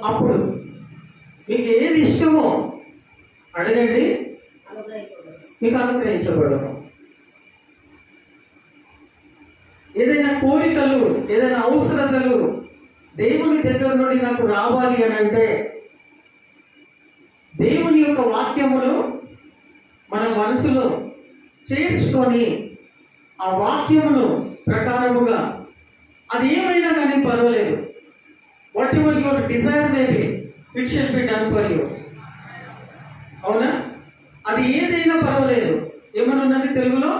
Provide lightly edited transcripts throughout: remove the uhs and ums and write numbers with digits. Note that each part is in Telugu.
అప్పుడు మీకు ఏది ఇష్టమో అడగండి, మీకు అనుగ్రహించబడను. ఏదైనా కోరికలు, ఏదైనా అవసరతలు దేవుని దగ్గర నుండి నాకు రావాలి అని అంటే దేవుని యొక్క వాక్యమును మన మనసులో చేర్చుకొని ఆ వాక్యమును ప్రకారముగా అది ఏమైనా కానీ పర్వాలేదు, what ever your desire may be, it shall be done for you. అవునా? అది ఏదైనా పర్వాలేదు. ఏమనున్నది తెలుగులో?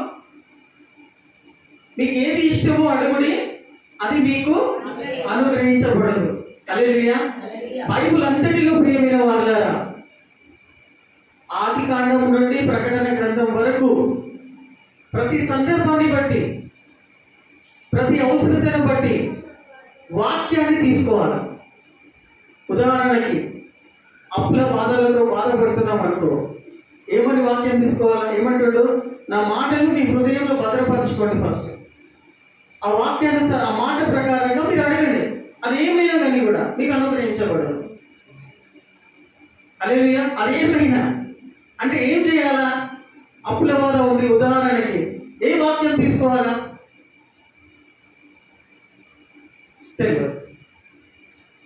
మీకు ఏది ఇష్టమో అడుగుడి, అది మీకు అనుగ్రహించబడదు. హల్లెలూయా. బైబిల్ అంతటిలో ప్రియమైన వారులారా, ఆది కాండం నుండి ప్రకటన గ్రంథం వరకు ప్రతి సందర్భాన్ని బట్టి, ప్రతి అవసరతను బట్టి వాక్యాన్ని తీసుకోవాలి. ఉదాహరణకి అప్పుల బాధలతో బాధపడుతున్నాం అనుకో, ఏమని వాక్యం తీసుకోవాలా? ఏమంటాడు? నా మాటలు మీ హృదయంలో భద్రపరచుకోండి. ఫస్ట్ ఆ వాక్యానుసారం, ఆ మాట ప్రకారంగా మీరు అడగండి, అది ఏమైనా కానీ కూడా మీకు అనుగ్రహించబడదు. హల్లెలూయా. అదేమైనా అంటే ఏం చేయాలా? అప్పుల బాధ ఉంది ఉదాహరణకి, ఏ వాక్యం తీసుకోవాలా? తెలియదు.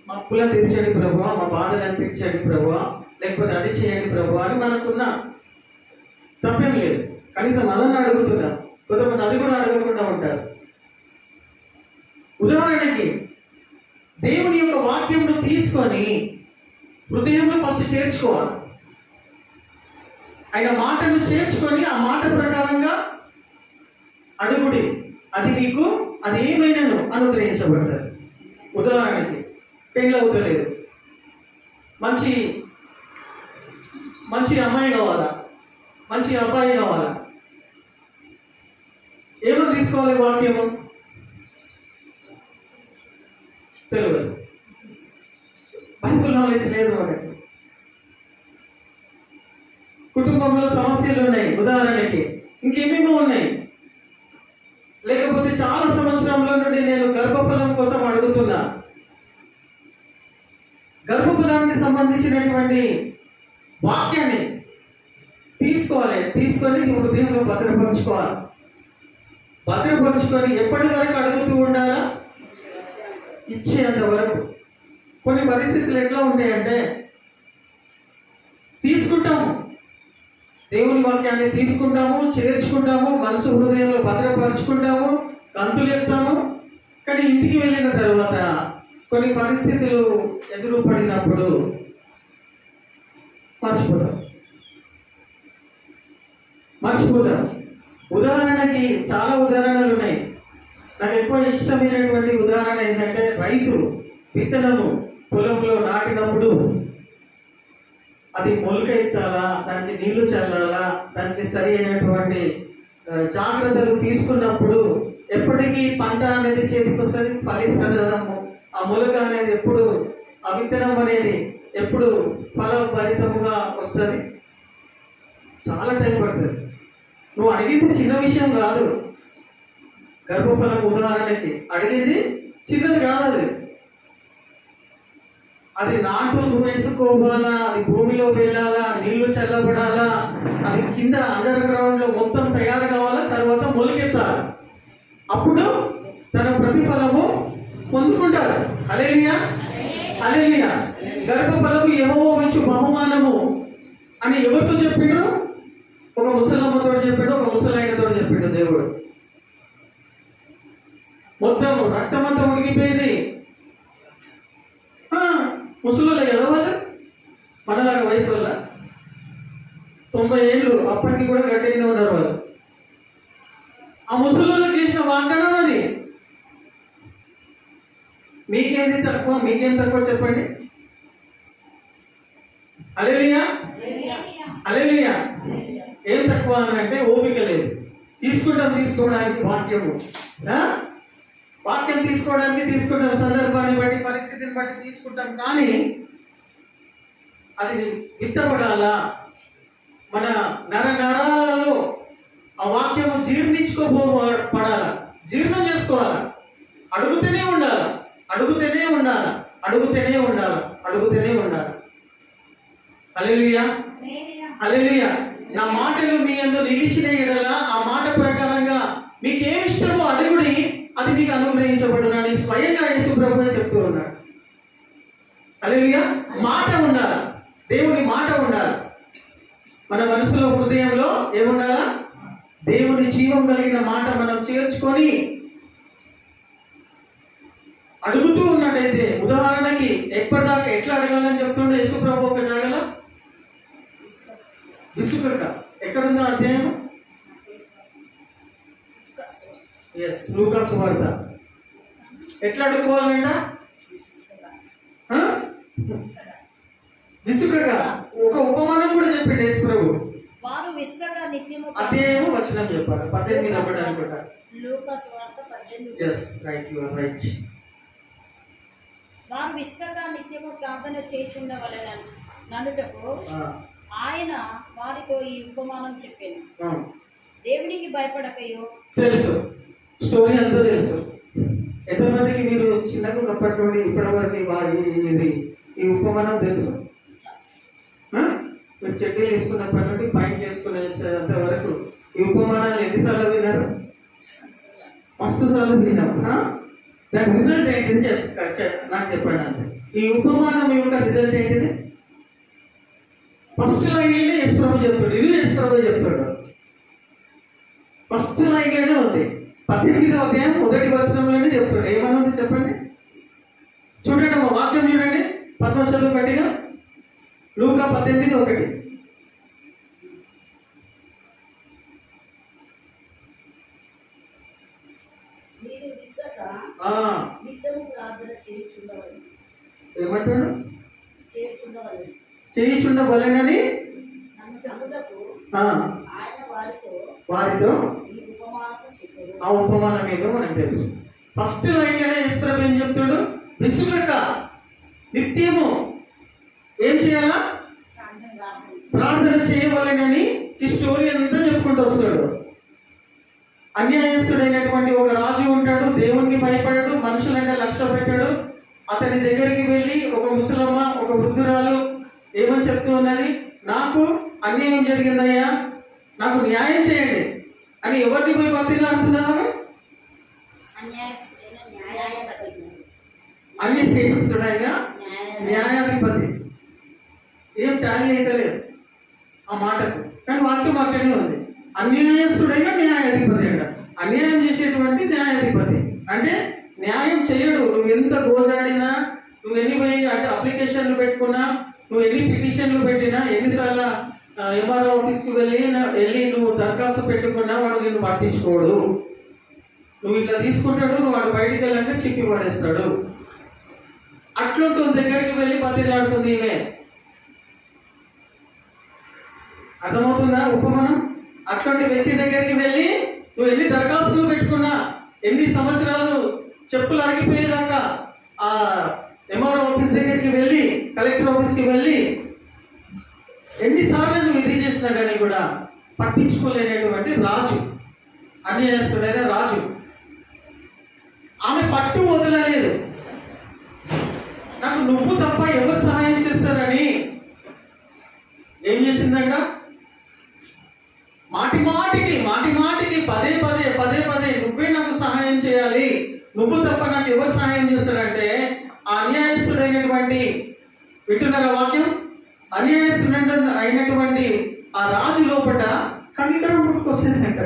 మా అప్పులను తీర్చండి ప్రభువా, మా బాధలను తీర్చండి ప్రభువా, లేకపోతే అది చేయండి ప్రభువా అని మనకున్న తప్పేం లేదు. కనీసం అదన్నా అడుగుతున్నా. కొంతమంది అది కూడా అడగకుండా ఉంటారు. ఉదాహరణకి దేవుని యొక్క వాక్యంను తీసుకొని హృదయంలో ఫస్ట్ చేర్చుకోవాలి. ఆయన మాటను చేర్చుకొని ఆ మాట ప్రకారంగా అడుగుడి, అది మీకు అది ఏమైనాను అనుగ్రహించబడతారు. ఉదాహరణకి పెళ్ళి అవుతలేదు, మంచి మంచి అమ్మాయి కావాలా, మంచి అబ్బాయి కావాలా, ఏమని తీసుకోవాలి వాక్యము? తెలియదు. బైబిల్ నాలెడ్జ్ లేదు మనకి. కుటుంబంలో సమస్యలు ఉన్నాయి ఉదాహరణకి, ఇంకేమేమో ఉన్నాయి. లేకపోతే చాలా సంవత్సరంలో నుండి నేను గర్భఫలం కోసం అడుగుతున్నా, గర్భఫలానికి సంబంధించినటువంటి వాక్యాన్ని తీసుకోవాలి. తీసుకొని నీ హృదయంలో భద్రపరచుకోవాలి. భద్రపరచుకొని ఎప్పటి వరకు అడుగుతూ ఉండాలా? ఇచ్చేంత వరకు. కొన్ని పరిస్థితులు ఎట్లా ఉంటాయంటే, తీసుకుంటాము, దేవుని వాక్యాన్ని తీసుకుంటాము, చేర్చుకుంటాము, మనసు హృదయంలో భద్రపరచుకుంటాము, గంతులేస్తాము. కానీ ఇంటికి వెళ్ళిన తర్వాత కొన్ని పరిస్థితులు ఎదురు పడినప్పుడు మర్చిపోతాం. ఉదాహరణకి చాలా ఉదాహరణలు ఉన్నాయి. నాకు ఎక్కువ ఇష్టమైనటువంటి ఉదాహరణ ఏంటంటే, రైతు విత్తనము పొలంలో నాటినప్పుడు అది మొలక ఎత్తాలా, దానికి నీళ్లు చల్లాలా, దానికి సరి అయినటువంటి జాగ్రత్తలు తీసుకున్నప్పుడు ఎప్పటికీ పంట అనేది చేతికి వస్తుంది, ఫలిస్తుంది. ఆ మొలక అనేది ఎప్పుడు, ఆ విత్తనం అనేది ఎప్పుడు ఫలభరితముగా వస్తుంది. చాలా టైం పడుతుంది. నువ్వు అడిగింది చిన్న విషయం కాదు. గర్భఫలం ఉదాహరణకి అడిగింది చిన్నది కాదు. అది నాటులు వేసుకోవాలా, అది భూమిలో వెళ్ళాలా, నీళ్లు చల్లబడాలా, అది కింద అండర్ గ్రౌండ్ లో మొత్తం తయారు కావాలా, తర్వాత మొలకెత్తాలి. అప్పుడు తన ప్రతిఫలము పొందుకుంటారు. హల్లెలూయా, హల్లెలూయా. గర్భఫలము యెహోవా ఇచ్చు బహుమానము అని ఎవరితో చెప్పిండ్రు? ఒక ముసలమ్మతో చెప్పిండు, ఒక ముసలాయనతో చెప్పిండు దేవుడు. మొత్తం రక్తమంతా ఉడికిపోయింది. ముసలులే కదా వాళ్ళు, మనలాగా వయసు వల్ల 90 ఏళ్ళు, అప్పటికి కూడా గట్టిగానే ఉన్నారు వాళ్ళు. ఆ ముసలులో చేసిన వాగ్దానం అది. మీకేంది తక్కువ, మీకేం తక్కువ చెప్పండి? హల్లెలూయా, హల్లెలూయా. ఏం తక్కువ అని అంటే ఓపిక లేదు. తీసుకోవడానికి వాక్యం తీసుకుంటాం, సందర్భాన్ని బట్టి, పరిస్థితిని బట్టి తీసుకుంటాం. కానీ అది విత్తబడాలా, మన నరాలలో ఆ వాక్యము జీర్ణించుకోబడాలా, జీర్ణం చేసుకోవాలా. అడుగుతూనే ఉండాలా. అడుగుతూనే ఉండాలి. హల్లెలూయా, హల్లెలూయా. నా మాటలు మీ యందు నిలిచిన యెడల ఆ మాట ప్రకారంగా మీకు ఏమి ఇష్టమో అడుగుడి, అది మీకు అనుగ్రహించబడునని స్వయంగా యేసు ప్రభువే చెప్తూ ఉన్నాడు. హల్లెలూయా. మాట ఉండాలి, దేవుని మాట ఉండాలి. మన మనసులో హృదయంలో ఏముండాలా? దేవుని జీవం కలిగిన మాట మనం చేర్చుకొని అడుగుతూ ఉన్నట్టయితే, ఉదాహరణకి ఎప్పటిదాకా ఎట్లా అడగాలని చెప్తుండే యేసు ప్రభు ఒక జాగలో, విసుకక. ఎక్కడుందో అధ్యాయం? ఎస్, లూకా సువార్త. ఎట్లా అడుక్కోవాలంట? విసుకగా. ఒక ఉపమానం కూడా చెప్పిండు యేసు ప్రభు. వారు విసుకగా నిత్యము, అధ్యాయము వచనం చెప్పాలి, 18 అప్పుడు అనుకుంటా. లూకా సువార్త 18. Yes, right, you are right. వారు విసుకగా నిత్యము ప్రార్థన చేయుచుండవలెనని నన్నుటకు ఆయన వారితో ఈ ఉపమానం చెప్పాను. దేవునికి భయపడకయో. తెలుసు, స్టోరీ అంతా తెలుసు. ఎంతమందికి మీరు చిన్నగా ఉన్నప్పటి నుండి ఇప్పటి వరకు ఇది ఈ ఉపమానం తెలుసు? మీరు చెడ్డీలు వేసుకున్నప్పటి నుండి పైకి వేసుకునేంత వరకు ఈ ఉపమానాలు ఎన్నిసార్లు విన్నారు? మస్తు సార్లు విన్నాం. దాని రిజల్ట్ ఏంటిది నాకు చెప్పండి అంతే. ఈ ఉపమానం యొక్క రిజల్ట్ ఏంటిది? ఫస్ట్ లైన్లోనే యేసు ప్రభు చెప్తాడు, ఇది యేసు ప్రభు చెప్తాడు. ఫస్ట్ లైన్లోనే ఉంది, 18వ అధ్యాయం 1వ వచనంలోనే చెప్తాడు. ఏమని ఉంది చెప్పండి, చూడండి మా వాక్యం చూడండి. 10వ చదువు గట్టిగా. లూకా 18:1. మీరు విసుక నిత్యము ప్రార్థన చేయుచుండవలెను. ఏమంటాడు? చేయుచుండవలెను. చేయుచుండవలెనని నన్నుటకు ఆయన వారితో ఈ ఉపమానం చెప్పాడు. ఆ ఉపమానం ఏదో మనకు తెలుసు. ఫస్ట్ లైన్లోనే యేసు ప్రభు ఏం చెప్తాడు? విసుకక నిత్యము ఏం చేయాలా? ప్రార్థన చేయవలెనని ఈ స్టోరీ అంతా చెప్పుకుంటూ వస్తాడు. అన్యాయస్తుడైనటువంటి ఒక రాజు ఉంటాడు, దేవునికి భయపడాడు, మనుషులంటే లక్ష్య పెట్టాడు. అతని దగ్గరికి వెళ్ళి ఒక ముసలమ్మ, ఒక వృద్ధురాలు ఏమని చెప్తూ ఉన్నది, నాకు అన్యాయం జరిగిందయ్యా, నాకు న్యాయం చేయండి అని ఎవరిని పోయి బతిలాడుతున్నదా? అన్యాయస్తుడైన న్యాయాధిపతి. ఏం టాలీ అయితే లేదు ఆ మాటకు, కానీ వాక్యం అక్కడే ఉంది. అన్యాయస్తుడైన న్యాయాధిపతి అంట. అన్యాయం చేసేటువంటి న్యాయాధిపతి అంటే న్యాయం చేయడు. నువ్వు ఎంత గోజాడినా, నువ్వు ఎన్ని పోయి అంటే అప్లికేషన్లు పెట్టుకున్నా, నువ్వు ఎన్ని పిటిషన్లు పెట్టినా, ఎన్నిసార్లు ఎంఆర్ఓ ఆఫీస్కి వెళ్ళి నువ్వు దరఖాస్తు పెట్టుకున్నా వాడు నిన్ను పట్టించుకోడు. నువ్వు ఇట్లా తీసుకుంటాడు, నువ్వు వాడు బయటికి వెళ్ళాలంటే చిప్పి పడేస్తాడు. అట్లుంటుంది దగ్గరికి వెళ్ళి బతిలాడుతుంది ఈమె. అర్థమవుతుందా ఉపమానం? అట్లాంటి వ్యక్తి దగ్గరికి వెళ్ళి నువ్వు ఎన్ని దరఖాస్తులు పెట్టుకున్నా, ఎన్ని సంవత్సరాలు చెప్పులు అరిగిపోయేదాకా ఆ ఎంఆర్ఓ ఆఫీస్ దగ్గరికి వెళ్ళి, కలెక్టర్ ఆఫీస్కి వెళ్ళి ఎన్నిసార్లు నువ్వు ఇది చేసినా కానీ కూడా పట్టించుకోలేనటువంటి రాజు, అన్యాయస్తుడైన రాజు. ఆమె పట్టు వదలలేదు. నాకు నువ్వు తప్ప ఎవరు సహాయం చేస్తారని ఏం చేసిందంట? మాటి మాటికి పదే పదే నువ్వే నాకు సహాయం చేయాలి, నువ్వు తప్ప నాకు ఎవరు సహాయం చేస్తాడంటే ఆ అన్యాయస్తుడైనటువంటి, వింటున్నారా వాక్యం? అన్యాయస్తుడు అయినటువంటి ఆ రాజు లోపల కనికరం పుట్టుకొచ్చిందంట.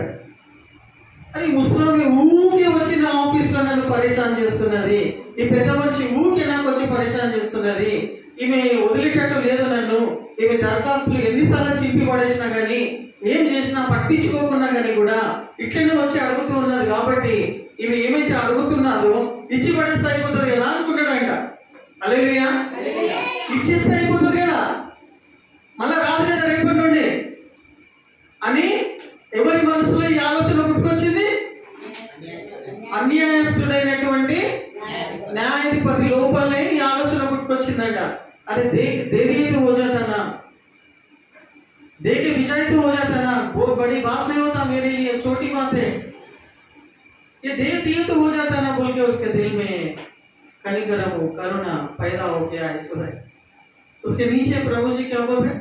అని ముసలి ఊకే వచ్చి నా ఆఫీస్లో నన్ను పరేషాన్ చేస్తున్నది, ఈ పెద్ద మనిషి ఊకే నాకు వచ్చి పరేషాన్ చేస్తున్నది, ఈమె వదిలేటట్టు లేదు నన్ను, ఈమె దరఖాస్తులు ఎన్నిసార్లు చింపి పడేసినా కానీ, ఏం చేసినా పట్టించుకోకున్నా కానీ కూడా ఇట్లనే వచ్చి అడుగుతూ ఉన్నది. కాబట్టి ఈమె ఏమైతే అడుగుతున్నాదో ఇచ్చి పడేస్తే అయిపోతుంది కదా అనుకున్నాడంట. హల్లెలూయా. ఇచ్చేస్తే అయిపోతుంది కదా, మళ్ళా రాదు కదా రేపటి నుండి అని ఎవరి మనసులో ఈ ఆలోచన పుట్టుకొచ్చింది? అన్యాయస్తుడైనటువంటి న్యాయాధిపతి లోపలనే ఈ ఆలోచన పుట్టుకొచ్చిందంట. अरे दे दिए तो हो जाता ना, दे के बिछाए तो हो जाता ना, बहुत बड़ी बात नहीं होता मेरे लिए, छोटी बात है, ये दे दिए तो हो जाता ना बोल के उसके दिल में कनिकरम करुणा पैदा होके आए सुनाए। उसके नीचे प्रभु जी क्या बोल रहे?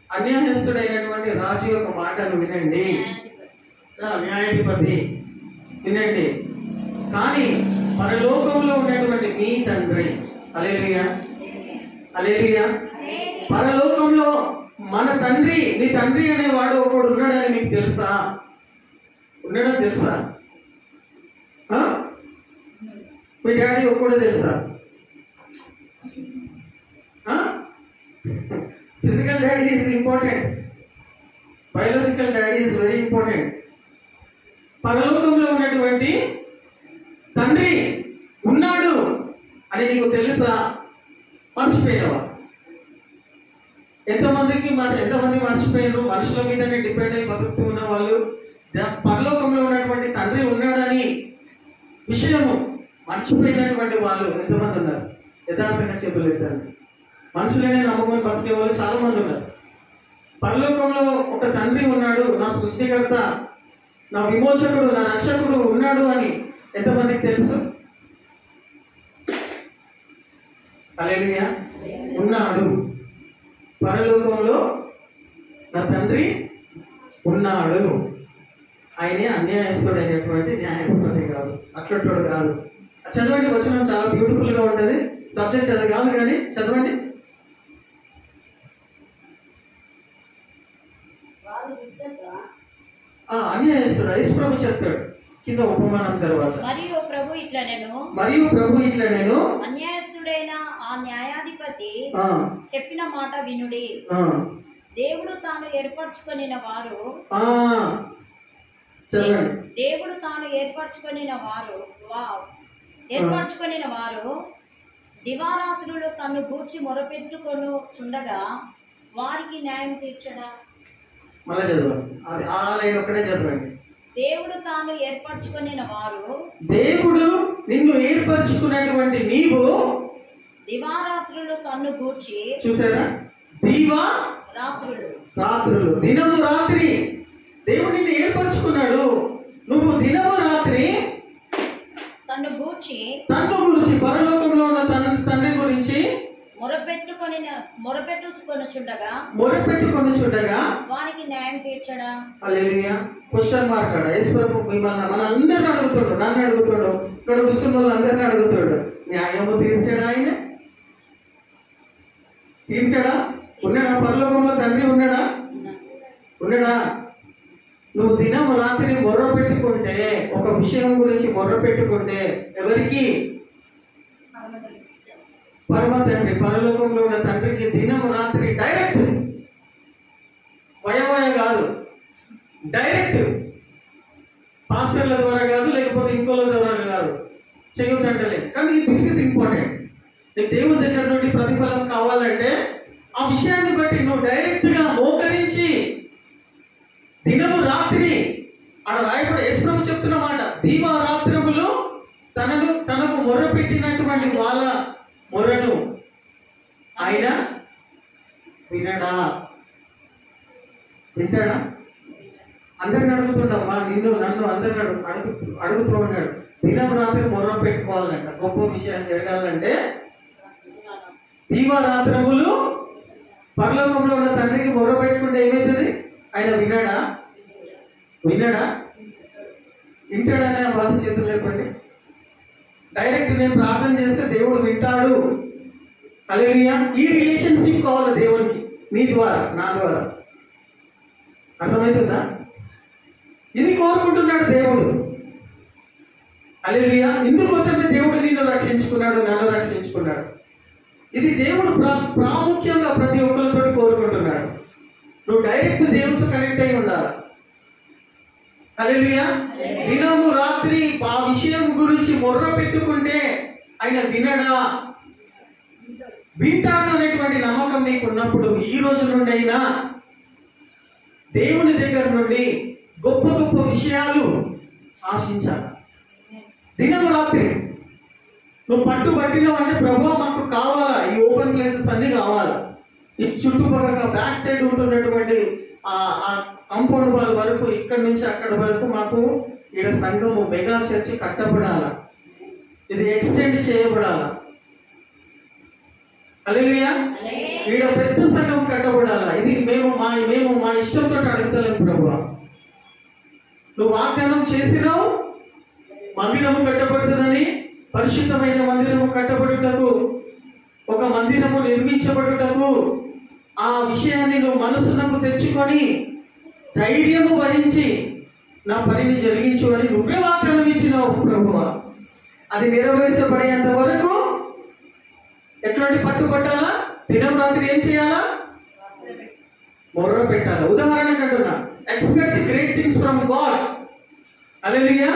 అన్యాయస్తుడైనటువంటి రాజు యొక్క మాటలు వినండి, న్యాయాధిపతి వినండి, కానీ పరలోకంలో ఉన్నటువంటి మీ తండ్రి, హల్లెలూయా హల్లెలూయా, పరలోకంలో మన తండ్రి, మీ తండ్రి అనేవాడు ఒకడు ఉన్నాడని మీకు తెలుసా? ఉన్నాడని తెలుసా? మీ డాడీ ఒక్కడే తెలుసా? Physical daddy is important, biological daddy is very important. పరలోకంలో ఉన్నటువంటి తండ్రి ఉన్నాడు అని నీకు తెలుసా? మర్చిపోయినవా? ఎంతమంది మర్చిపోయినారు? మనుషుల మీదనే డిపెండ్ అయి బతుకుతూ ఉన్న వాళ్ళు పరలోకంలో ఉన్నటువంటి తండ్రి ఉన్నాడని విషయము మర్చిపోయినటువంటి వాళ్ళు ఎంతమంది ఉన్నారు? యథార్థంగా చేతులు ఎత్తండి. మనుషులనే నమ్ముకొని బతికే వాళ్ళు చాలా మంది ఉన్నారు. పరలోకంలో ఒక తండ్రి ఉన్నాడు, నా సృష్టికర్త, నా విమోచకుడు, నా రక్షకుడు ఉన్నాడు అని ఎంతమందికి తెలుసు? హల్లెలూయా. ఉన్నాడు, పరలోకంలో నా తండ్రి ఉన్నాడు. ఆయనే అన్యాయస్తుడైనటువంటి న్యాయాధిపతి కాదు, అట్లటోడు కాదు. చదవండి, వచనం చాలా బ్యూటిఫుల్ గా ఉంటుంది. సబ్జెక్ట్ అది కాదు కానీ చదవండి. అన్యాయస్తుడు యేసు ప్రభు చెప్తాడు కింద ఉపమానం తర్వాత. మరియు ప్రభు ఇట్లా నేను అన్యాయస్తుడైన ఆ న్యాయాధిపతి చెప్పిన మాట వినుడి. దేవుడు తాను ఏర్పరచుకొనిన వారు ఏర్పరచుకొనిన వారు దివారాత్రులు తన్ను గూర్చి మొరపెట్టుకొను చుండగా వారికి న్యాయం తీర్చడా. మళ్ళీ చదవండి, అది ఆ లైన్ ఒక్కటే చదవండి. దేవుడు తాను ఏర్పరచుకొనిన వారు, దేవుడు నిన్ను ఏర్పరచుకున్నటువంటి నీవు దివారాత్రులు తన్ను గూర్చి, చూసారా? రాత్రులు, దినము రాత్రి దేవుడు నిన్ను ఏర్పరచుకున్నాడు. నువ్వు దినము రాత్రి తన్ను గూర్చి పరలోకంలో ఉన్న తండ్రి గురించి మొరపెట్టుకొనుచుండగా వారికి న్యాయం తీర్చడా. హల్లెలూయా. క్వశ్చన్ మార్క్ అడ యేసు ప్రభు మిమ్మల్ని మన అందరిని అడుగుతాడు, నన్ను అడుగుతాడు, ఇక్కడ కూర్చున్న వాళ్ళు అందరిని అడుగుతాడు. న్యాయము తీర్చడా? ఆయన తీర్చడా? ఉన్నాడా? పరలోకంలో తండ్రి ఉన్నాడా? నువ్వు దినం రాత్రి మొర్ర పెట్టుకుంటే, ఒక విషయం గురించి మొర్ర పెట్టుకుంటే ఎవరికి? పరమ తండ్రి, పరలోకంలో ఉన్న తండ్రికి దినం రాత్రి డైరెక్ట్, వయవయ కాదు, డైరెక్ట్, పాస్టర్ల ద్వారా కాదు, లేకపోతే ఇంకోళ్ళ ద్వారా కాదు, చేయొద్దంటలే. కానీ దిస్ ఇస్ ఇంపార్టెంట్. నీకు దేవుని దగ్గర నుండి ప్రతిఫలం కావాలంటే ఆ విషయాన్ని బట్టి నువ్వు డైరెక్ట్ గా మోకరించి దినము రాత్రి ఆడ రాయబడి యేసు ప్రభు చెప్తున్న మాట, దీవారాత్రములు తనకు మొర్ర పెట్టినటువంటి వాళ్ళ మొర్రను ఆయన వింటాడా? అందరిని అడుగుతున్నామ్మా, నన్ను అందరిని అడుగుతూ ఉన్నాడు. దినం రాత్రి మొర్ర పెట్టుకోవాలంట. గొప్ప విషయం జరగాలంటే దీవారాత్రములు పరలోకంలో ఉన్న తండ్రికి మొర్ర పెట్టుకుంటే ఏమవుతుంది? ఆయన వింటాడనే వాళ్ళ చేతులు లేపండి. డైరెక్ట్ నేను ప్రార్థన చేస్తే దేవుడు వింటాడు. హల్లెలూయా. ఈ రిలేషన్షిప్ కావాలి దేవునికి, నీ ద్వారా, నా ద్వారా. అర్థమవుతుందా? ఇది కోరుకుంటున్నాడు దేవుడు. హల్లెలూయా. ఇందుకోసమే దేవుడు నిన్ను రక్షించుకున్నాడు, నన్ను రక్షించుకున్నాడు. ఇది దేవుడు ప్రాముఖ్యంగా ప్రతి ఒక్కరితో కోరుకుంటున్నాడు. నువ్వు డైరెక్ట్ దేవుడితో కనెక్ట్ అయి ఉండాలి. హల్లెలూయా. దినము రాత్రి ఆ విషయం గురించి మొర్ర పెట్టుకుంటే ఆయన వింటాడు అనేటువంటి నమ్మకం నీకు ఉన్నప్పుడు ఈ రోజు నుండి అయినా దేవుని దగ్గర నుండి గొప్ప గొప్ప విషయాలు ఆశించాలి. దినము రాత్రి నువ్వు పట్టుబట్టినావు అంటే ప్రభువా మాకు కావాలా, ఈ ఓపెన్ ప్లేసెస్ అన్ని కావాలా, ఈ చుట్టుపక్కల బ్యాక్ సైడ్ ఉంటున్నటువంటి ఆ కాంపౌండ్ వాల్ వరకు, ఇక్కడ నుంచి అక్కడ వరకు మాకు ఇక్కడ సంఘము మెగా చర్చి కట్టబడాల. ఇది ఎక్స్టెండ్ చేయబడాలా. హల్లెలూయా. ఈడ పెద్ద సంఘం కట్టబడాలా. ఇది మేము మా ఇష్టంతో అడుగుతలేము ప్రభువా. నువ్వు వాగ్దానం చేసినావు, మందిరము కట్టబడుతుందని, పరిశుద్ధమైన మందిరము కట్టబడుటకు, ఒక మందిరము నిర్మించబడుటకు ఆ విషయాన్ని నువ్వు మనసునకు తెచ్చుకొని ధైర్యము వహించి నా పనిని జరిగించు అని నువ్వే వాగ్దానం ఇచ్చినావు ప్రభువా. అది నెరవేర్చబడేంత వరకు ఎట్లాంటి పట్టుబట్టాలా? దినం రాత్రి ఏం చేయాలా? మొర్ర పెట్టాలా. ఉదాహరణకు అంటున్నా, expect great things from God. Hallelujah.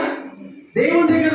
దేవుని దగ్గర